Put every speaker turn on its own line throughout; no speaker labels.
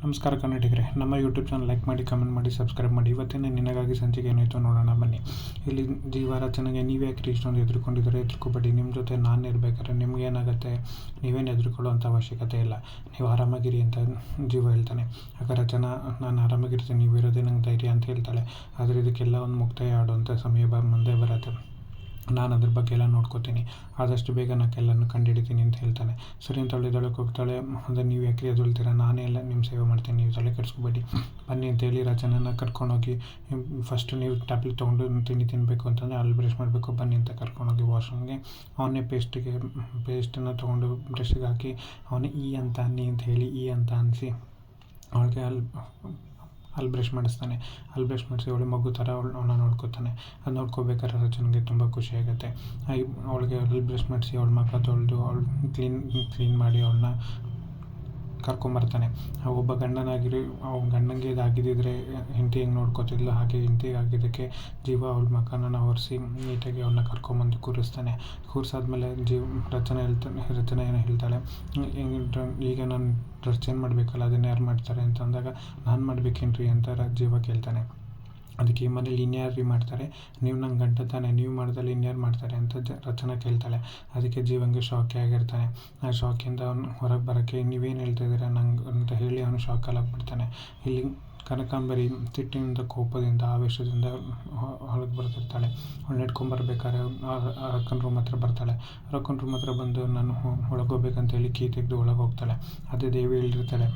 ನಮಸ್ಕಾರ ಕನ್ನಡಿಗರೇ, ನಮ್ಮ YouTube channel like ಮಾಡಿ, ಕಮೆಂಟ್ ಮಾಡಿ, ಸಬ್ಸ್ಕ್ರೈಬ್ ಮಾಡಿ. ಇವತ್ತಿನ ನಿನಗಾಗಿ ಸಂಚಿಕೆ ಏನಾಯಿತು ನೋಡೋಣ ಬನ್ನಿ. ಇಲ್ಲಿ ಜೀವ ರಚನೆಗೆ ನೀವು ಯಾಕೆ ಇಷ್ಟೊಂದು ಹೆದರ್ಕೋಬೇಡಿ. ನಿಮ್ಮ ಜೊತೆ ನಾನು ಇರಬೇಕಾದ್ರೆ ನಿಮ್ಗೆ ಏನಾಗುತ್ತೆ, ನೀವೇನು ಹೆದರ್ಕೊಳ್ಳೋವಂಥ ಅವಶ್ಯಕತೆ ಇಲ್ಲ. ನೀವು ಆರಾಮಾಗಿರಿ ಅಂತ ಜೀವ ಹೇಳ್ತಾನೆ. ಆಗ ರಚನಾ, ನಾನು ಆರಾಮಾಗಿರ್ತೀನಿ, ನೀವು ಇರೋದೇ ನಂಗೆ ಧೈರ್ಯ ಅಂತ ಹೇಳ್ತಾಳೆ. ಆದರೆ ಇದಕ್ಕೆಲ್ಲ ಒಂದು ಮುಕ್ತಾಯ ಆಡುವಂಥ ಸಮಯ ಮುಂದೆ ಬರುತ್ತೆ. ನಾನು ಅದ್ರ ಬಗ್ಗೆ ಎಲ್ಲ ನೋಡ್ಕೋತೀನಿ, ಆದಷ್ಟು ಬೇಗ ನಾಕೆಲ್ಲನೂ ಕಂಡುಹಿಡಿತೀನಿ ಅಂತ ಹೇಳ್ತಾನೆ. ಸರಿ ಅಂತ ಅವಳಿದೊಳಗೆ ಹೋಗ್ತಾಳೆ. ಅಂದರೆ ನೀವು ಯಾಕೆ ಎದುಳ್ತೀರಾ, ನಾನೇ ಎಲ್ಲ ನಿಮ್ಮ ಸೇವೆ ಮಾಡ್ತೀನಿ, ನೀವು ತಲೆ ಕೆಡಿಸ್ಕೋಬೇಡಿ ಬನ್ನಿ ಅಂತೇಳಿ ರಚನೆನ ಕರ್ಕೊಂಡೋಗಿ, ಫಸ್ಟು ನೀವು ಟ್ಯಾಬ್ಲೆಟ್ ತೊಗೊಂಡು ತಿಂಡಿ ತಿನ್ನಬೇಕು ಅಂತಂದರೆ ಅಲ್ಲಿ ಬ್ರಷ್ ಮಾಡಬೇಕು ಬನ್ನಿ ಅಂತ ಕರ್ಕೊಂಡೋಗಿ ವಾಶ್ರೂಮ್ಗೆ. ಅವನೇ ಪೇಸ್ಟನ್ನು ತೊಗೊಂಡು ಬ್ರಷ್ಗೆ ಹಾಕಿ ಅವನೇ ಈ ಅಂತ ಅನ್ನಿ ಅಂತ ಹೇಳಿ ಈ ಅಂತ ಅನಿಸಿ ಅವಳಿಗೆ ಅಲ್ಲಿ ಬ್ರಷ್ ಮಾಡಿಸ್ತಾನೆ. ಅಲ್ಲಿ ಬ್ರಷ್ ಮಾಡಿಸಿ ಅವಳು ಮಗು ಥರ ಅವಳನ್ನ ನೋಡ್ಕೋತಾನೆ. ಅದು ನೋಡ್ಕೋಬೇಕಾದ್ರೆ ರಚನೆಗೆ ತುಂಬ ಖುಷಿಯಾಗುತ್ತೆ. ಅವಳಿಗೆ ಅಲ್ಲಿ ಬ್ರಷ್ ಮಾಡಿಸಿ ಅವಳ ಮಕ್ಕ ತೊಳೆದು ಅವಳು ಕ್ಲೀನ್ ಮಾಡಿ ಅವಳನ್ನ ಕರ್ಕೊಂಬರ್ತಾನೆ. ಒಬ್ಬ ಗಂಡನಾಗಿರಿ ಗಂಡಂಗೆ ಇದಾಗಿದ್ದಿದ್ರೆ ಹೆಂಡತಿ ಹೆಂಗೆ ನೋಡ್ಕೋತಿದ್ಲು, ಹಾಗೆ ಹೆಂಡತಿಗೆ ಆಗಿದ್ದಕ್ಕೆ ಜೀವ ಅವಳ ಮಕ್ಕಳನ್ನ ಒರೆಸಿ ನೀಟಾಗಿ ಅವಳನ್ನ ಕರ್ಕೊಂಬಂದು ಕೂರಿಸ್ತಾನೆ. ಕೂರಿಸಾದ್ಮೇಲೆ ರಚನೆ ಏನು ಹೇಳ್ತಾಳೆ, ಈಗ ನಾನು ಡ್ರೆಸ್ ಚೇಂಜ್ ಮಾಡಬೇಕಲ್ಲ, ಅದನ್ನು ಯಾರು ಮಾಡ್ತಾರೆ ಅಂತ ಅಂದಾಗ, ನಾನು ಮಾಡ್ಬೇಕೇನ್ರಿ ಅಂತ ಜೀವ ಕೇಳ್ತಾನೆ. ಅದಕ್ಕೆ ಈ ಮನೇಲಿ ಇನ್ಯಾರು ಮಾಡ್ತಾರೆ, ನೀವು ನಂಗೆ ಗಂಟ ತಾನೆ, ನೀವು ಮಾಡ್ದಲ್ಲಿ ಇನ್ಯಾರು ಮಾಡ್ತಾರೆ ಅಂತ ರಚನೆ ಕೇಳ್ತಾಳೆ. ಅದಕ್ಕೆ ಜೀವಂಗೆ ಶಾಕೇ ಆಗಿರ್ತಾನೆ. ಆ ಶಾಕಿಂದ ಅವನು ಹೊರಗೆ ಬರೋಕ್ಕೆ, ನೀವೇನು ಹೇಳ್ತಾಯಿದ್ದೀರಾ ನಂಗೆ ಅಂತ ಹೇಳಿ ಅವನು ಶಾಕಲ್ಲಿ ಆಗ್ಬಿಡ್ತಾನೆ. ಇಲ್ಲಿ ಕನಕಾಂಬರಿ ಸಿಟ್ಟಿನಿಂದ, ಕೋಪದಿಂದ, ಆವೇಶದಿಂದ ಹೊರಗೆ ಬರ್ತಿರ್ತಾಳೆ. ಅವಳು ನೆಡ್ಕೊಂಬರ್ಬೇಕಾದ್ರೆ ಅಕ್ಕನ ರೂಮ್ ಹತ್ರ ಬರ್ತಾಳೆ. ಅಕ್ಕನ ರೂಮ್ ಹತ್ರ ಬಂದು ನಾನು ಒಳಗೋಗ್ಬೇಕಂತೇಳಿ ಕೀ ತೆಗೆದು ಒಳಗೆ ಹೋಗ್ತಾಳೆ. ಅದೇ ದೇವಿ ಹೇಳಿರ್ತಾಳೆ,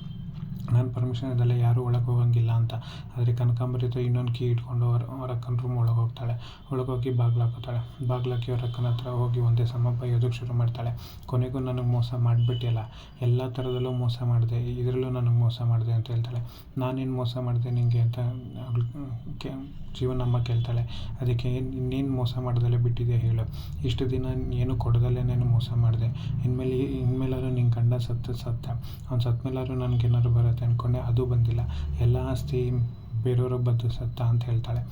ನಾನು ಪರ್ಮಿಷನ್ ಇದೆಲ್ಲ ಯಾರೂ ಒಳಗೆ ಹೋಗಂಗಿಲ್ಲ ಅಂತ. ಆದರೆ ಕನಕಾಂಬರಿ ಇನ್ನೊಂದು ಕೀ ಇಟ್ಕೊಂಡು ಅವ್ರ ಅಕ್ಕನ ರೂಮ್ ಒಳಗೆ ಹೋಗ್ತಾಳೆ. ಒಳಗೋಗಿ ಬಾಗಿಲು ಹಾಕೋತಾಳೆ. ಬಾಗಿಲಾಕಿ ಅವ್ರ ಅಕ್ಕನ ಹತ್ರ ಹೋಗಿ ಒಂದೇ ಸಮ ಬೈಯೋದಕ್ಕೆ ಶುರು ಮಾಡ್ತಾಳೆ. ಕೊನೆಗೂ ನನಗೆ ಮೋಸ ಮಾಡಿಬಿಟ್ಟಿಲ್ಲ, ಎಲ್ಲ ಥರದಲ್ಲೂ ಮೋಸ ಮಾಡಿದೆ, ಇದರಲ್ಲೂ ನನಗೆ ಮೋಸ ಮಾಡಿದೆ ಅಂತ ಹೇಳ್ತಾಳೆ. ನಾನೇನು ಮೋಸ ಮಾಡಿದೆ ನಿನಗೆ ಅಂತ ಜೀವನಮ್ಮ ಕೇಳ್ತಾಳೆ. ಅದಕ್ಕೆ ಇನ್ನೇನು ಮೋಸ ಮಾಡ್ದಲ್ಲೇ ಬಿಟ್ಟಿದೆ ಹೇಳು, ಇಷ್ಟು ದಿನ ಏನು ಕೊಡದಲ್ಲೇ ನಾನು ಮೋಸ ಮಾಡಿದೆ, ಇನ್ಮೇಲಾದ್ರೂ ನಿನ್ನ ಗಂಡ ಸತ್ತ ಅವ್ನು ಸತ್ತಮೇಲಾದ್ರೂ ನನಗೇನಾದ್ರು ಬರುತ್ತೆ ಅಂದ್ಕೊಂಡೆ, ಅದು ಬಂದಿಲ್ಲ, ಎಲ್ಲ ಆಸ್ತಿ ಬೇರೆಯವ್ರಿಗೆ ಬಂದು ಸತ್ತ ಅಂತ ಹೇಳ್ತಾಳೆ.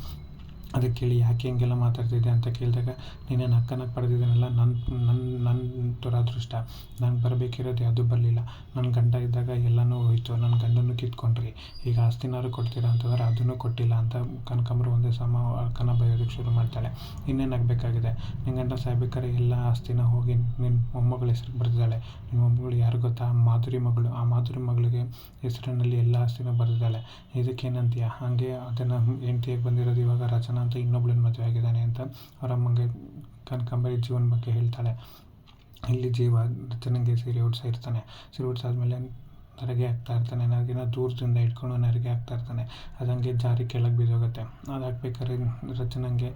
ಅದಕ್ಕೆ ಕೇಳಿ ಯಾಕೆ ಹಿಂಗೆಲ್ಲ ಮಾತಾಡ್ತಿದ್ದೆ ಅಂತ ಕೇಳಿದಾಗ, ನೀನು ಅಕ್ಕನಾಗಿ ಪಡೆದಿದ್ದೀನಲ್ಲ, ನನ್ನ ದುರಾದೃಷ್ಟ, ನಂಗೆ ಬರಬೇಕಿರೋದು ಅದು ಬರಲಿಲ್ಲ, ನನ್ನ ಗಂಡ ಇದ್ದಾಗ ಎಲ್ಲನೂ ಹೋಯಿತು, ನನ್ನ ಗಂಡನೂ ಕಿತ್ಕೊಂಡ್ರಿ, ಈಗ ಆಸ್ತಿನಾರು ಕೊಡ್ತೀರಾ ಅಂತಂದರೆ ಅದನ್ನು ಕೊಟ್ಟಿಲ್ಲ ಅಂತ ಕನಕಾಂಬರಿ ಒಂದೇ ಸಮ ಅಕ್ಕನ ಬೈಯೋದಕ್ಕೆ ಶುರು ಮಾಡ್ತಾಳೆ. ಇನ್ನೇನಾಗಬೇಕಾಗಿದೆ, ನಿನ್ನ ಗಂಡ ಸಾಯ್ಬೇಕಾದ್ರೆ ಎಲ್ಲ ಆಸ್ತಿನ ಹೋಗಿ ನಿನ್ನ ಮೊಮ್ಮಗಳ ಹೆಸ್ರಿಗೆ ಬರೆದಿದ್ದಾಳೆ. ನಿಮ್ಮ ಮೊಮ್ಮಗಳು ಯಾರು ಗೊತ್ತಾ, ಮಾಧುರಿ ಮಗಳು. ಆ ಮಾಧುರಿ ಮಗಳಿಗೆ ಹೆಸರಿನಲ್ಲಿ ಎಲ್ಲ ಆಸ್ತಿನ ಬರೆದಿದ್ದಾಳೆ. ಇದಕ್ಕೇನಂತೀಯ, ಹಾಗೆ ಅದನ್ನು ಹೆಂಡತಿಯಾಗಿ ಬಂದಿರೋದು ಇವಾಗ ರಚನಾ ಅಂತ ಇನ್ನೊಬ್ಳನ್ನ ಮದುವೆ ಆಗಿದ್ದಾನೆ ಅಂತ ಅವರ ಅಮ್ಮಂಗೆ ಕನಕಾಂಬರಿ ಜೀವನ ಬಗ್ಗೆ ಹೇಳ್ತಾಳೆ. ಇಲ್ಲಿ ಜೀವ ರಚನೆಗೆ ಸೀರೆ ಉಡ್ಸಿರ್ತಾನೆ. ಸೀರೆ ಉಡ್ಸಾದ್ಮೇಲೆ ನರಿಗೆ ಆಗ್ತಾ ಇರ್ತಾನೆ. ನರಿಗೆನ ದೂರದಿಂದ ಇಟ್ಕೊಂಡು ನರಿಗೆ ಆಗ್ತಾ ಇರ್ತಾನೆ. ಅದಂಗೆ ಜಾರಿ ಕೆಳಗೆ ಬಿದ್ದೋಗುತ್ತೆ. ಅದು ಹಾಕ್ಬೇಕಾದ್ರೆ ರಚನೆಗೆ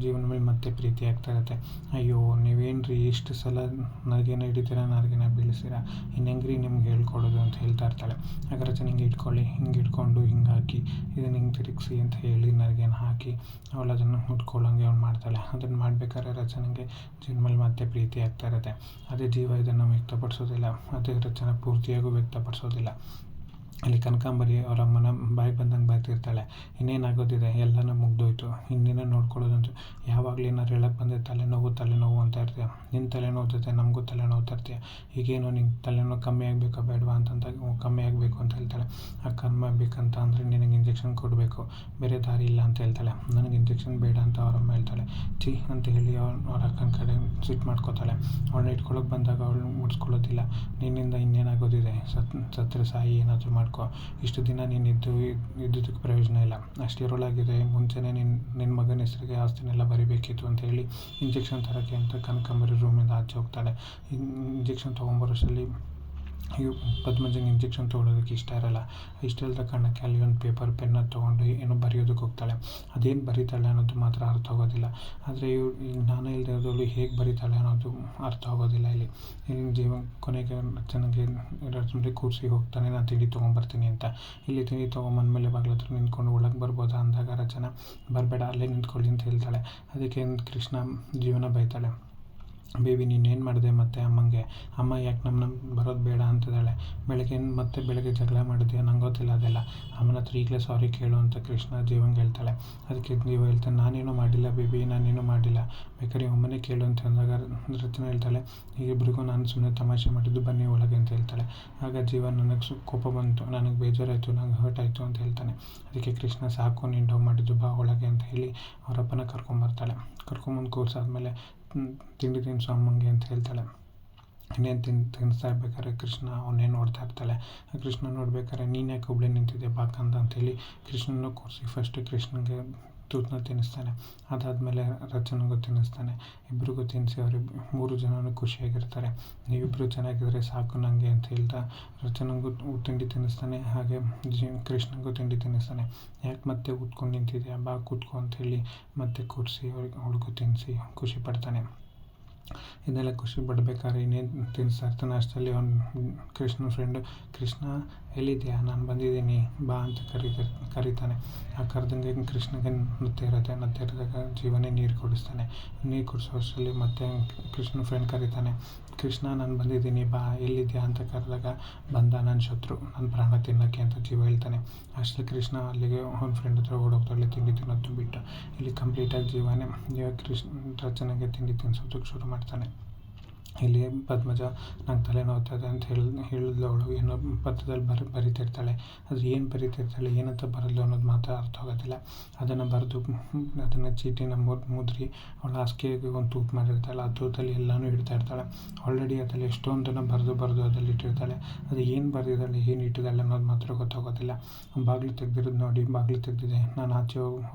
ಜೀವನ ಮೇಲೆ ಮತ್ತೆ ಪ್ರೀತಿ ಆಗ್ತಾ ಇರುತ್ತೆ. ಅಯ್ಯೋ ನೀವೇನ್ರಿ ಇಷ್ಟು ಸಲ ನರಿಗೆನ ಹಿಡಿತೀರಾ, ನರಿಗೆನ ಬೀಳಿಸ್ತೀರಾ, ಇನ್ನೆಂಗ್ರಿ ನಿಮ್ಗೆ ಹೇಳ್ಕೊಡೋದು ಅಂತ ಹೇಳ್ತಾ ಇರ್ತಾಳೆ. ಆಗ ರಚನೆ ಹಿಂಗೆ ಇಟ್ಕೊಳ್ಳಿ, ಹಿಂಗೆ ಇಟ್ಕೊಂಡು ಹಿಂಗೆ ಹಾಕಿ ಇದನ್ನು ಹಿಂಗೆ ತಿರುಗಿಸಿ ಅಂತ ಹೇಳಿ ನರಿಗೆನ ಹಾಕಿ ಅವಳು ಅದನ್ನು ಉಟ್ಕೊಳ್ಳೋಂಗೆ ಅವಳು ಮಾಡ್ತಾಳೆ. ಅದನ್ನು ಮಾಡಬೇಕಾದ್ರೆ ರಚನೆಗೆ ಜೀವನ ಮೇಲೆ ಮತ್ತೆ ಪ್ರೀತಿ ಆಗ್ತಾ ಇರುತ್ತೆ. ಅದೇ ಜೀವ ಇದನ್ನು ವ್ಯಕ್ತಪಡಿಸೋದಿಲ್ಲ, ಅದೇ ರಚನೆ ಪೂರ್ತಿಯಾಗೂ ವ್ಯಕ್ತಪಡಿಸೋದಿಲ್ಲ. ಅಲ್ಲಿ ಕನಕಾಂಬರಿ ಅವರ ಅಮ್ಮನ ಬಾಯಿಗೆ ಬಂದಂಗೆ ಬಾಯ್ತಿರ್ತಾಳೆ. ಇನ್ನೇನಾಗೋದಿದೆ, ಎಲ್ಲನೂ ಮುಗ್ದೋಯ್ತು, ಇನ್ನೇನೋ ನೋಡ್ಕೊಳ್ಳೋದಂತು, ಯಾವಾಗಲೂ ಏನಾರು ಹೇಳಕ್ಕೆ ಬಂದರೆ ತಲೆನೋವು ಅಂತ ಇರ್ತೀಯ, ನಿನ್ನ ತಲೆನೋವು ಜೊತೆ ನಮಗೂ ತಲೆನೋವು ತರ್ತೀಯ, ಈಗೇನು ನಿಂಗೆ ತಲೆನೋವು ಕಮ್ಮಿ ಆಗಬೇಕಾ ಬೇಡವಾ ಅಂತಂದಾಗ ಕಮ್ಮಿ ಆಗಬೇಕು ಅಂತ ಹೇಳ್ತಾಳೆ. ಆ ಕಮ್ಮಿ ಆಗಬೇಕಂತ ಅಂದರೆ ನಿನಗೆ ಇಂಜೆಕ್ಷನ್ ಕೊಡಬೇಕು, ಬೇರೆ ದಾರಿ ಇಲ್ಲ ಅಂತ ಹೇಳ್ತಾಳೆ. ನನಗೆ ಇಂಜೆಕ್ಷನ್ ಬೇಡ ಅಂತ ಅವರಮ್ಮ ಹೇಳ್ತಾಳೆ. ಅಂತ ಹೇಳಿ ಅವ್ರ ಅಕ್ಕನ ಕಡೆ ಸಿಟ್ಟು ಮಾಡ್ಕೋತಾಳೆ. ಅವಳನ್ನ ಇಟ್ಕೊಳ್ಳೋಕೆ ಬಂದಾಗ ಅವಳು ಮುಡ್ಸ್ಕೊಳ್ಳೋದಿಲ್ಲ. ನಿನ್ನಿಂದ ಇನ್ನೇನಾಗೋದಿದೆ, ಸತ್ತರೆ ಸಾಯಿ, ಏನಾದರೂ ಮಾಡ್ಕೊ, ಇಷ್ಟು ದಿನ ನೀನು ಇದ್ದದಕ್ಕೆ ಪ್ರಯೋಜನ ಇಲ್ಲ, ಅಷ್ಟಿರೊಳಗಿದೆ, ಮುಂಚೆನೇ ನಿನ್ನ ಮಗನ ಹೆಸರಿಗೆ ಆಸ್ತಿನೆಲ್ಲ ಬರಿಬೇಕಿತ್ತು ಅಂತ ಹೇಳಿ ಇಂಜೆಕ್ಷನ್ ತರೋಕ್ಕೆ ಅಂತ ಕನಕಾಂಬರಿ ರೂಮಿಂದ ಆಚೆ ಹೋಗ್ತಾಳೆ. ಇಂಜೆಕ್ಷನ್ ತೊಗೊಂಬರೋಷ್ಟರಲ್ಲಿ ಪದ್ಮಜಂಗೆ ಇಂಜೆಕ್ಷನ್ ತೊಗೊಳೋದಕ್ಕೆ ಇಷ್ಟ ಇರಲ್ಲ. ಇಷ್ಟ ಇಲ್ಲದ ಕಾರಣಕ್ಕೆ ಅಲ್ಲಿ ಒಂದು ಪೇಪರ್ ಪೆನ್ನ ತೊಗೊಂಡು ಏನೋ ಬರೆಯೋದಕ್ಕೆ ಹೋಗ್ತಾಳೆ. ಅದೇನು ಬರೀತಾಳೆ ಅನ್ನೋದು ಮಾತ್ರ ಅರ್ಥ ಆಗೋದಿಲ್ಲ. ಆದರೆ ನಾನು ಇಲ್ಲದೆ ಇರೋದವಳು ಹೇಗೆ ಬರೀತಾಳೆ ಅನ್ನೋದು ಅರ್ಥ ಆಗೋದಿಲ್ಲ. ಇಲ್ಲಿ ಜೀವ ಕೊನೆಗೆ ಚೆನ್ನಾಗಿ ರಚನೆ ಕೂರಿಸಿ ಹೋಗ್ತಾನೆ, ನಾನು ತಿಂಡಿ ತೊಗೊಂಬರ್ತೀನಿ ಅಂತ. ಇಲ್ಲಿ ತಿಂಡಿ ತೊಗೊಂಬಂದ್ಮೇಲೆ ಬಾಗಿಲ ಹತ್ರ ನಿಂತ್ಕೊಂಡು ಒಳಗೆ ಬರ್ಬೋದಾ ಅಂದಾಗ ರಚನಾ ಬರಬೇಡ, ಅಲ್ಲೇ ನಿಂತ್ಕೊಳ್ಳಿ ಅಂತ ಹೇಳ್ತಾಳೆ. ಅದಕ್ಕೆ ಕೃಷ್ಣ ಜೀವನ ಬೈತಾಳೆ. ಬೇಬಿ ನೀನೇನು ಮಾಡಿದೆ ಮತ್ತು ಅಮ್ಮಂಗೆ, ಅಮ್ಮ ಯಾಕೆ ನಮ್ಮನ್ನ ಬರೋದು ಬೇಡ ಅಂತಿದ್ದಾಳೆ, ಬೆಳಗ್ಗೆ ಜಗಳ ಮಾಡಿದ್ಯಾ, ನಂಗೆ ಗೊತ್ತಿಲ್ಲ ಅದೆಲ್ಲ, ಅಮ್ಮನ ಹತ್ರ ಈಗಲೇ ಸಾರಿ ಕೇಳು ಅಂತ ಕೃಷ್ಣ ಜೀವಂಗೆ ಹೇಳ್ತಾಳೆ. ಅದಕ್ಕೆ ಜೀವ ಹೇಳ್ತಾನೆ, ನಾನೇನು ಮಾಡಿಲ್ಲ ಬೇಬಿ, ನಾನೇನು ಮಾಡಿಲ್ಲ, ಬೇಕಾದ್ರೆ ಅಮ್ಮನೇ ಕೇಳು ಅಂತ ಅಂದಾಗ ರಚನೆ ಹೇಳ್ತಾಳೆ, ಇಬ್ಬರಿಗೂ ನಾನು ಸುಮ್ಮನೆ ತಮಾಷೆ ಮಾಡಿದ್ದು, ಬನ್ನಿ ಒಳಗೆ ಅಂತ ಹೇಳ್ತಾಳೆ. ಆಗ ಜೀವ ನನಗೆ ಕೋಪ ಬಂತು, ನನಗೆ ಬೇಜಾರಾಯಿತು, ನಂಗೆ ಹರ್ಟ್ ಆಯಿತು ಅಂತ ಹೇಳ್ತಾನೆ. ಅದಕ್ಕೆ ಕೃಷ್ಣ ಸಾಕು ನೀನು ಡವ್ ಮಾಡಿದ್ದು, ಬಾ ಒಳಗೆ ಅಂತ ಹೇಳಿ ಅವರಪ್ಪನ ಕರ್ಕೊಂಬರ್ತಾಳೆ. ಕರ್ಕೊಂಬಂದು ಕೂರಿಸಾದ್ಮೇಲೆ ತಿಂಡಿ ತಿನಿಸು ಅಮ್ಮಂಗೆ ಅಂತ ಹೇಳ್ತಾಳೆ. ಇನ್ನೇನು ತಿನ್ನಿಸ್ತಾ ಇರ್ಬೇಕಾದ್ರೆ ಕೃಷ್ಣ ಅವನ್ನೇ ನೋಡ್ತಾ ಇರ್ತಾಳೆ. ಕೃಷ್ಣ ನೋಡ್ಬೇಕಾದ್ರೆ ನೀನು ಯಾಕೆ ಒಬ್ಬಳೇ ನಿಂತಿದ್ದೆ ಬಾಕಂದ ಅಂತೇಳಿ ಕೃಷ್ಣನ ಕೂರಿಸಿ ಫಸ್ಟ್ ಕೃಷ್ಣನಿಗೆ ತೂತನ್ನ ತಿನ್ನಿಸ್ತಾನೆ. ಅದಾದಮೇಲೆ ರಚನೆಗೂ ತಿನ್ನಿಸ್ತಾನೆ. ಇಬ್ಬರಿಗೂ ತಿನ್ನಿಸಿ ಅವ್ರಿಗೆ 3 ಜನನೂ ಖುಷಿಯಾಗಿರ್ತಾರೆ. ನೀವಿಬ್ಬರು ಚೆನ್ನಾಗಿದ್ರೆ ಸಾಕು ನನಗೆ ಅಂತ ಹೇಳ್ತಾ ರಚನೆಗೂ ತಿಂಡಿ ತಿನ್ನಿಸ್ತಾನೆ. ಹಾಗೆ ಕೃಷ್ಣನಿಗೂ ತಿಂಡಿ ತಿನ್ನಿಸ್ತಾನೆ. ಯಾಕೆ ಮತ್ತೆ ಕೂತ್ಕೊಂಡು ನಿಂತಿದ್ಯಾ, ಬಾ ಕೂತ್ಕೊ ಅಂಥೇಳಿ ಮತ್ತೆ ಕೂರಿಸಿ ಅವ್ಳಿಗೂ ತಿನ್ನಿಸಿ ಖುಷಿ ಪಡ್ತಾನೆ. ಇದೆಲ್ಲ ಖುಷಿ ಪಡ್ಬೇಕಾದ್ರೆ ಇನ್ನೇನು ತಿನ್ನಿಸ್ತಾ ಇರ್ತಾನೆ. ಅಷ್ಟರಲ್ಲಿ ಕೃಷ್ಣನ ಫ್ರೆಂಡು, ಕೃಷ್ಣ ಎಲ್ಲಿದೆಯಾ, ನಾನು ಬಂದಿದ್ದೀನಿ ಬಾ ಅಂತ ಕರೀತಾನೆ. ಆ ಕರೆದಂಗೆ ಕೃಷ್ಣಗೆ ನತ್ತೆ ಇರಿದಾಗ ಜೀವನೇ ನೀರು ಕುಡಿಸ್ತಾನೆ. ನೀರು ಕುಡಿಸೋ ಅಷ್ಟರಲ್ಲಿ ಮತ್ತೆ ಕೃಷ್ಣನ ಫ್ರೆಂಡ್ ಕರೀತಾನೆ, ಕೃಷ್ಣ ನಾನು ಬಂದಿದ್ದೀನಿ ಬಾ, ಎಲ್ಲಿದೆಯಾ ಅಂತ ಕರೆದಾಗ ಬಂದ ನನ್ನ ಶತ್ರು, ನನ್ನ ಪ್ರಾಣ ತಿನ್ನೋಕ್ಕೆ ಅಂತ ಜೀವ ಹೇಳ್ತಾನೆ. ಅಷ್ಟರಲ್ಲಿ ಕೃಷ್ಣ ಅಲ್ಲಿಗೆ ಅವ್ನ ಫ್ರೆಂಡ್ ಹತ್ರ ಓಡೋಗ್ತಾಳೆ ತಿಂಡಿ ತಿನ್ನೋದು ಬಿಟ್ಟು. ಇಲ್ಲಿ ಕಂಪ್ಲೀಟಾಗಿ ಜೀವ ರಚನೆಗೆ ತಿಂಡಿ ತಿನ್ನಿಸೋದಕ್ಕೆ ಶುರು ಮಾಡ್ತಾನೆ. ಇಲ್ಲಿ ಪದ್ಮಜ ನಂಗೆ ತಲೆ ನೋವ್ತದೆ ಅಂತ ಹೇಳಿದ್ಲು. ಅವಳು ಏನೋ ಪತ್ರದಲ್ಲಿ ಬರಿತಿರ್ತಾಳೆ. ಅದು ಏನು ಬರಿತಿರ್ತಾಳೆ, ಏನಂತ ಬರಲ್ಲ ಅನ್ನೋದು ಮಾತ್ರ ಅರ್ಥ ಆಗೋದಿಲ್ಲ. ಅದನ್ನು ಚೀಟಿನ ಮುದ್ರಿ ಅವಳ ಹಾಸಿಗೆಗೆ ಒಂದು ತೂತು ಮಾಡಿರ್ತಾಳೆ. ಆ ತೂತಲ್ಲಿ ಎಲ್ಲನೂ ಇಡ್ತಾ ಇರ್ತಾಳೆ. ಆಲ್ರೆಡಿ ಅದರಲ್ಲಿ ಎಷ್ಟೊಂದನ್ನು ಬರೆದು ಅದಲ್ಲಿ ಇಟ್ಟಿರ್ತಾಳೆ. ಅದು ಏನು ಬರೆದಿದ್ದಾಳೆ, ಏನು ಇಟ್ಟಿದ್ದಾಳೆ ಅನ್ನೋದು ಮಾತ್ರ ಗೊತ್ತಾಗೋದಿಲ್ಲ. ಬಾಗಿಲು ತೆಗ್ದಿರೋದು ನೋಡಿ, ಬಾಗಿಲು ತೆಗ್ದಿದೆ, ನಾನು ಆಚೆ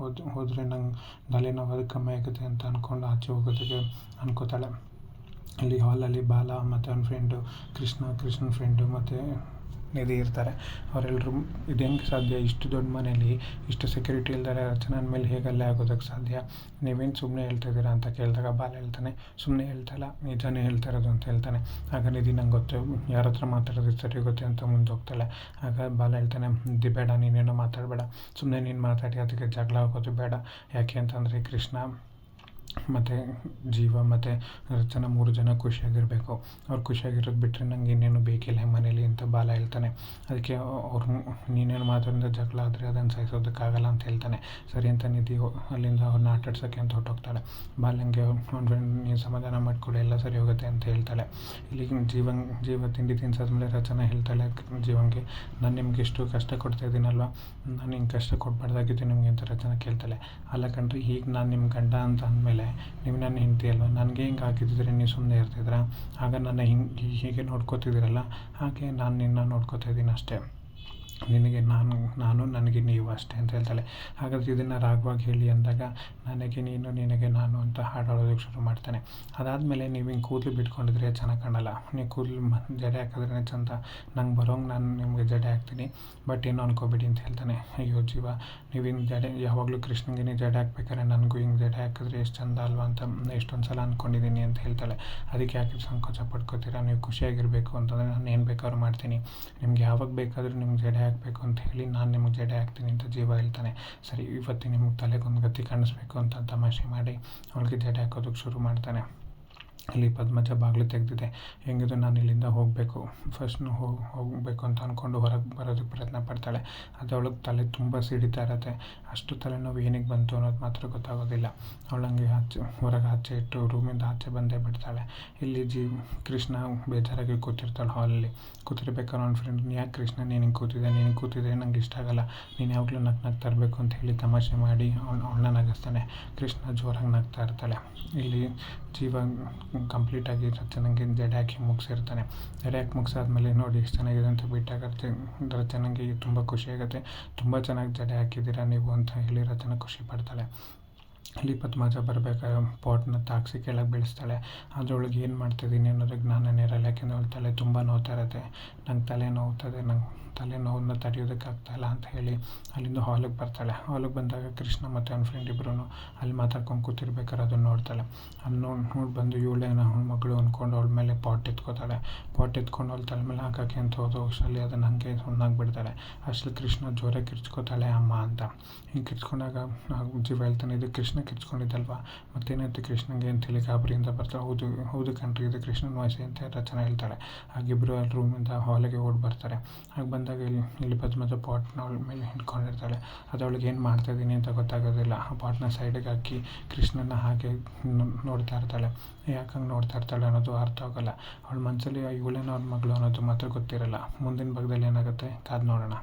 ಹೋದರೆ ನಂಗೆ ತಲೆನೋವು ಅದು ಕಮ್ಮಿ ಆಗುತ್ತೆ ಅಂತ ಅಂದ್ಕೊಂಡು ಆಚೆ ಹೋಗೋದಕ್ಕೆ ಅನ್ಕೋತಾಳೆ. ಅಲ್ಲಿ ಹಾಲಲ್ಲಿ ಬಾಲ ಮತ್ತು ಅವನ ಫ್ರೆಂಡು ಕೃಷ್ಣನ ಫ್ರೆಂಡು ಮತ್ತು ನಿಧಿ ಇರ್ತಾರೆ. ಅವರೆಲ್ಲರೂ ಇದು ಹೆಂಗೆ ಸಾಧ್ಯ, ಇಷ್ಟು ದೊಡ್ಡ ಮನೇಲಿ ಇಷ್ಟು ಸೆಕ್ಯೂರಿಟಿ ಇಲ್ದಾರೆ ರಚನೆ ಮೇಲೆ ಹೇಗಲ್ಲೇ ಆಗೋದಕ್ಕೆ ಸಾಧ್ಯ, ನೀವೇನು ಸುಮ್ಮನೆ ಹೇಳ್ತಾಯಿದ್ದೀರಾ ಅಂತ ಕೇಳಿದಾಗ ಬಾಲ ಹೇಳ್ತಾನೆ, ಸುಮ್ಮನೆ ಹೇಳ್ತಾಯಿಲ್ಲ, ನಿಜಾನೇ ಹೇಳ್ತಾ ಇರೋದು ಅಂತ ಹೇಳ್ತಾನೆ. ಆಗ ನಿಧಿ ನಂಗೆ ಗೊತ್ತು, ಯಾರ ಹತ್ರ ಮಾತಾಡೋದು ಸರಿ ಗೊತ್ತೆ ಅಂತ ಮುಂದೆ ಹೋಗ್ತಾಳೆ. ಆಗ ಬಾಲ ಹೇಳ್ತಾನೆ, ನಿಧಿ ಬೇಡ, ನೀನೇನೋ ಮಾತಾಡಬೇಡ, ಸುಮ್ಮನೆ ನೀನು ಮಾತಾಡಿ ಅದಕ್ಕೆ ಜಗಳ ಆಗೋದು ಬೇಡ. ಯಾಕೆ ಅಂತಂದರೆ ಕೃಷ್ಣ ಮತ್ತು ಜೀವ ಮತ್ತು ರಚನೆ 3 ಜನ ಖುಷಿಯಾಗಿರಬೇಕು. ಅವ್ರು ಖುಷಿಯಾಗಿರೋದು ಬಿಟ್ಟರೆ ನಂಗೆ ಇನ್ನೇನು ಬೇಕಿಲ್ಲ ಮನೇಲಿ ಅಂತ ಬಾಲ ಹೇಳ್ತಾನೆ. ಅದಕ್ಕೆ ಅವ್ರು ನೀನೇನು ಮಾತಾಡಿದ ಜಗಳ ಆದರೆ ಅದನ್ನು ಸಹಿಸೋದಕ್ಕಾಗಲ್ಲ ಅಂತ ಹೇಳ್ತಾನೆ. ಸರಿ ಅಂತ ನಿಧಿ ಅಲ್ಲಿಂದ ಅವ್ರನ್ನ ಆಟಾಡ್ಸೋಕ್ಕೆ ಅಂತ ಹೊರಟೋಗ್ತಾಳೆ. ಬಾಲಂಗೆ ಅವ್ನ ಫ್ರೆಂಡ್ ನೀನು ಸಮಾಧಾನ ಮಾಡಿಕೊಡು, ಎಲ್ಲ ಸರಿ ಹೋಗುತ್ತೆ ಅಂತ ಹೇಳ್ತಾಳೆ. ಇಲ್ಲಿ ಜೀವ ತಿಂಡಿ ತಿನ್ಸಾದ್ಮೇಲೆ ರಚನೆ ಹೇಳ್ತಾಳೆ ಜೀವಂಗೆ, ನಾನು ನಿಮ್ಗೆ ಎಷ್ಟು ಕಷ್ಟ ಕೊಡ್ತಾ ಇದ್ದೀನಲ್ವ, ನಾನು ಹಿಂಗೆ ಕಷ್ಟ ಕೊಡಬಾರ್ದಾಗಿತ್ತು ನಿಮಗೆ ಅಂತ ರಚನೆ ಕೇಳ್ತಾಳೆ. ಅಲ್ಲ ಕಣ್ರಿ, ಈಗ ನಾನು ನಿಮ್ಮ ಗಂಡ ಅಂತ ಅಂದಮೇಲೆ ನೀವು ನನ್ನ ಹೆಂಡತಿ ಅಲ್ವ, ನನಗೆ ಹಿಂಗೆ ಆಗಿದ್ದಿದ್ರೆ ನೀವು ಸುಮ್ಮನೆ ಇರ್ತಿದ್ರ, ಆಗ ನನ್ನ ಹೀಗೆ ನೋಡ್ಕೋತಿದ್ದೀರಲ್ಲ, ಹಾಗೆ ನಾನು ನಿನ್ನ ನೋಡ್ಕೋತಾ ಇದ್ದೀನಿ ಅಷ್ಟೇ, ನಿನಗೆ ನಾನು ನನಗೆ ನೀವು ಅಷ್ಟೇ ಅಂತ ಹೇಳ್ತಾಳೆ. ಹಾಗಾದರೆ ಇದನ್ನು ರಾಗವಾಗಿ ಹೇಳಿ ಅಂದಾಗ ನನಗೆ ನೀನು ನಿನಗೆ ನಾನು ಅಂತ ಹಾಡೋದಕ್ಕೆ ಶುರು ಮಾಡ್ತಾನೆ. ಅದಾದಮೇಲೆ ನೀವು ಹಿಂಗೆ ಕೂದಲು ಬಿಟ್ಕೊಂಡಿದ್ರೆ ಚೆನ್ನಾಗಿ ಕಾಣಲ್ಲ, ನೀವು ಕೂದಲು ಜಡೆ ಹಾಕಿದ್ರೇ ಚಂದ, ನಂಗೆ ಬರೋಂಗೆ ನಾನು ನಿಮಗೆ ಜಡೆ ಹಾಕ್ತೀನಿ, ಬಟ್ ಏನು ಅನ್ಕೋಬೇಡಿ ಅಂತ ಹೇಳ್ತಾನೆ. ಅಯ್ಯೋ ಜೀವ, ನೀವು ಹಿಂಗೆ ಜಡೆ ಯಾವಾಗಲೂ ಕೃಷ್ಣನಿಗೆ ನೀವು ಜಡೆ ಹಾಕ್ಬೇಕಾದ್ರೆ ನನಗೂ ಹಿಂಗೆ ಜಡೆ ಹಾಕಿದ್ರೆ ಎಷ್ಟು ಚಂದ ಅಲ್ವಾ ಅಂತ ಎಷ್ಟೊಂದು ಸಲ ಅಂದ್ಕೊಂಡಿದ್ದೀನಿ ಅಂತ ಹೇಳ್ತಾಳೆ. ಅದಕ್ಕೆ ಯಾಕೆ ಸಂಕೋಚ ಪಡ್ಕೋತೀರಾ, ನೀವು ಖುಷಿಯಾಗಿರಬೇಕು ಅಂತಂದರೆ ನಾನು ಏನು ಬೇಕಾದ್ರೂ ಮಾಡ್ತೀನಿ, ನಿಮ್ಗೆ ಯಾವಾಗ ಬೇಕಾದರೂ ನಿಮ್ಗೆ ಜಡೆ ಹಾಕಬೇಕು ಅಂತ ಹೇಳಿ ನಾನು ನಿಮಗೆ ಜಡೆ ಹಾಕ್ತೀನಿ ಅಂತ ಜೀವ ಹೇಳ್ತಾನೆ. ಸರಿ, ಇವತ್ತು ನಿಮಗೆ ತಲೆಗೊಂದು ಗತಿ ಕಾಣಿಸ್ಬೇಕು ಅಂತ ತಮಾಷೆ ಮಾಡಿ ಅವಳಿಗೆ ಜಡೆ ಹಾಕೋದಕ್ಕೆ ಶುರು ಮಾಡ್ತಾನೆ. ಇಲ್ಲಿ ಪದ್ಮಜ ಬಾಗಿಲು ತೆಗೆದಿದೆ, ಹೆಂಗಿದ್ರು ನಾನು ಇಲ್ಲಿಂದ ಹೋಗಬೇಕು, ಫಸ್ಟ್ ಹೋಗಬೇಕು ಅಂತ ಅಂದ್ಕೊಂಡು ಹೊರಗೆ ಬರೋದಕ್ಕೆ ಪ್ರಯತ್ನ ಪಡ್ತಾಳೆ. ಅದು ಅವಳಿಗೆ ತಲೆ ತುಂಬ ಸಿಡಿತಾ ಇರುತ್ತೆ. ಅಷ್ಟು ತಲೆನೋವು ಏನಿಗೆ ಬಂತು ಅನ್ನೋದು ಮಾತ್ರ ಗೊತ್ತಾಗೋದಿಲ್ಲ. ಅವಳಂಗೆ ಹೊರಗೆ ಆಚೆ ಇಟ್ಟು ರೂಮಿಂದ ಆಚೆ ಬಂದೇ ಬಿಡ್ತಾಳೆ. ಇಲ್ಲಿ ಕೃಷ್ಣ ಬೇಜಾರಾಗಿ ಕೂತಿರ್ತಾಳೆ ಹಾಲಲ್ಲಿ. ಕೂತಿರ್ಬೇಕಾದ್ರೆ ಅವ್ನ ಫ್ರೆಂಡ್, ಯಾಕೆ ಕೃಷ್ಣ ನೀನು ಕೂತಿದ್ರೆ ನಂಗೆ ಇಷ್ಟ ಆಗಲ್ಲ, ನೀನು ಯಾವಾಗಲೂ ನಗ್ತಾ ತರಬೇಕು ಅಂತ ಹೇಳಿ ತಮಾಷೆ ಮಾಡಿ ಅವಳನ್ನ ನಗಿಸ್ತಾನೆ. ಕೃಷ್ಣ ಜೋರಾಗಿ ನಗ್ತಾ ಇರ್ತಾಳೆ. ಇಲ್ಲಿ ಜೀವ ಕಂಪ್ಲೀಟಾಗಿ ರಚನೆಗೆ ಜಡೆ ಹಾಕಿ ಮುಗಿಸಿರ್ತಾನೆ. ಜಡೆ ಹಾಕಿ ಮುಗಿಸಾದ್ಮೇಲೆ ನೋಡಿ ಎಷ್ಟು ಚೆನ್ನಾಗಿದೆ ಅಂತ ಬಿಟ್ಟಾಗ ರಚನೆಗೆ ತುಂಬ ಖುಷಿಯಾಗುತ್ತೆ. ತುಂಬ ಚೆನ್ನಾಗಿ ಜಡೆ ಹಾಕಿದ್ದೀರಾ ನೀವು ಅಂತ ಹೇಳಿ ರಚನೆ ಖುಷಿ ಪಡ್ತಾಳೆ. ಇಲ್ಲಿ ಪದ್ಮಜ ಬರಬೇಕಾದ್ರೆ ಪಾಟ್ನ ತಾಗಿಸಿ ಕೆಳಗೆ ಬೀಳಿಸ್ತಾಳೆ. ಅದರೊಳಗೆ ಏನು ಮಾಡ್ತಿದ್ದೀನಿ ಅನ್ನೋದಕ್ಕೆ ಜ್ಞಾನನೇ ಇರಲ್ಲ, ಯಾಕೆಂದರೆ ಅವಳ ತಲೆ ತುಂಬ ನೋವ್ತಾ ಇರುತ್ತೆ. ನಂಗೆ ತಲೆ ನೋವ್ತದೆ, ನಂಗೆ ತಲೆನೋವನ್ನು ತಡೆಯೋದಕ್ಕಾಗ್ತಾಯಿಲ್ಲ ಅಂತ ಹೇಳಿ ಅಲ್ಲಿಂದ ಹಾಲಿಗೆ ಬರ್ತಾಳೆ. ಹಾಲಿಗೆ ಬಂದಾಗ ಕೃಷ್ಣ ಮತ್ತು ಅವ್ನ ಫ್ರೆಂಡ್ ಇಬ್ಬರೂ ಅಲ್ಲಿ ಮಾತಾಡ್ಕೊಂಡು ಕೂತಿರ್ಬೇಕಾದ್ರೆ ಅದನ್ನು ನೋಡ್ತಾಳೆ. ಅದನ್ನ ನೋಡಿ ಬಂದು ಇವಳೇನ ಅವ್ಳ ಮಗಳು ಅಂದ್ಕೊಂಡು ಅವಳ ಮೇಲೆ ಪಾಟ್ ಎತ್ಕೋತಾಳೆ. ಪಾಟ್ ಎತ್ಕೊಂಡು ಅವಳ ತಲೆ ಮೇಲೆ ಹಾಕೋಕ್ಕೆ ಅಂತ ಹೋದೋ ಅಷ್ಟರಲ್ಲಿ ಅದನ್ನು ಹಾಗೆ ಸುಣ್ಣಾಗಿ ಬಿಡ್ತಾಳೆ. ಅಷ್ಟರಲ್ಲಿ ಕೃಷ್ಣ ಜೋರಾಗಿ ಕಿರ್ಚ್ಕೋತಾಳೆ ಅಮ್ಮ ಅಂತ. ಹಿಂಗೆ ಕಿರ್ಚ್ಕೊಂಡಾಗ ಜೀವ ಹೇಳ್ತಾನೆ, ಇದು ಕೃಷ್ಣ ಕಿರ್ಚ್ಕೊಂಡಿದ್ದಲ್ವ, ಮತ್ತೇನಾಯ್ತು ಕೃಷ್ಣಂಗೆ ಅಂತೇಳಿ ಗಾಬರಿಯಿಂದ ಬರ್ತಾಳೆ. ಹೌದು ಹೌದು ಕಣ್ರಿ, ಇದು ಕೃಷ್ಣನ ವಾಯ್ಸೆ ಅಂತ ರಚನೆ ಹೇಳ್ತಾಳೆ. ಹಾಗಿಬ್ಬರು ಅಲ್ಲಿ ರೂಮಿಂದ ಹಾಲಿಗೆ ಓಡಿ ಬರ್ತಾರೆ. ಹಾಗೆ ಬಂದಾಗ ಇಲ್ಲಿ ಪದ್ಮಜ ಪಾಟ್ನ ಅವಳ ಮೇಲೆ ಹಿಡ್ಕೊಂಡಿರ್ತಾಳೆ. ಅದು ಅವಳಿಗೆ ಏನು ಮಾಡ್ತಾಯಿದ್ದೀನಿ ಅಂತ ಗೊತ್ತಾಗೋದಿಲ್ಲ. ಆ ಪಾಟ್ನ ಸೈಡಿಗೆ ಹಾಕಿ ಕೃಷ್ಣನ ಹಾಗೆ ನೋಡ್ತಾ ಇರ್ತಾಳೆ. ಯಾಕೆ ಹಂಗೆ ನೋಡ್ತಾ ಇರ್ತಾಳೆ ಅನ್ನೋದು ಅರ್ಥ ಆಗೋಲ್ಲ. ಅವಳ ಮನಸ್ಸಲ್ಲಿ ಇವಳೇನೋ ಅವ್ರ ಮಗಳು ಅನ್ನೋದು ಮಾತ್ರ ಗೊತ್ತಿರಲ್ಲ. ಮುಂದಿನ ಭಾಗದಲ್ಲಿ ಏನಾಗುತ್ತೆ ಕಾದು ನೋಡೋಣ.